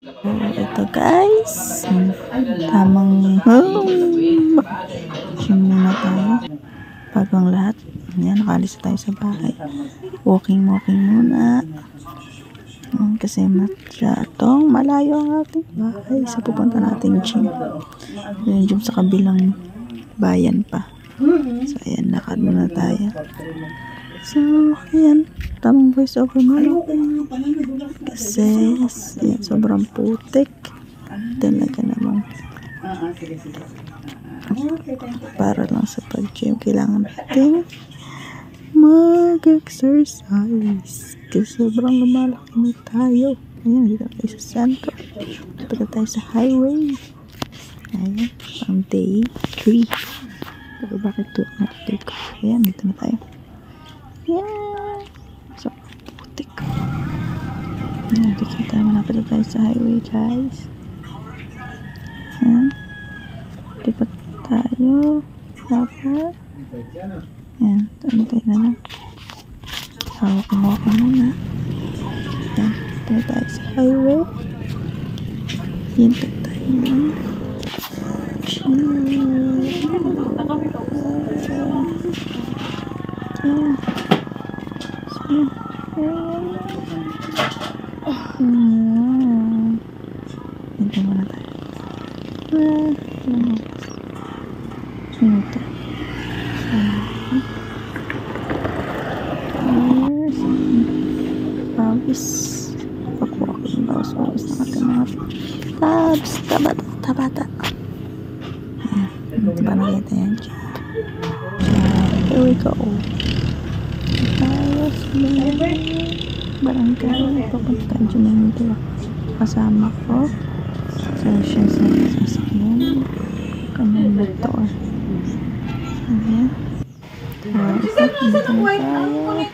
Ito guys, tamang gym muna tayo bago ang lahat. Ayan, nakalis tayo sa bahay. Walking muna kasi masyadong malayo ang ating bahay sa pupunta nating gym. Yung gym sa kabilang bayan pa. So ayan, lakad muna tayo. So ayan, tamang voice over muna kasi yan, sobrang putik talaga namang para lang sa pag-gym kailangan natin mag-exercise kasi sobrang lumalaki na tayo. Ayan, dito tayo sa sentro, dito tayo sa highway. Ayan, ang day 3 pero bakit 2 ang day ko? Ayan, dito na tayo. Ayan, so putik. Ayan, dito tayo, malapit na tayo sa highway guys. Ayan, dito tayo dapat. Ayan, tayo na lang. Hawak muna. Ayan, dito tayo sa highway. Hinto tayo lang. Hinto muna tayo. Hinto. Pawis. Pakuha ko yung bawas ng ating mga tabata. Ayan, diba nakita yan? Here we go. Tayo sa barangay. Papunta dyan na yung dito. Kasama ko. So, siya sa sasakyan. Kanyang motor. Ayan. Isa, dito na tayo.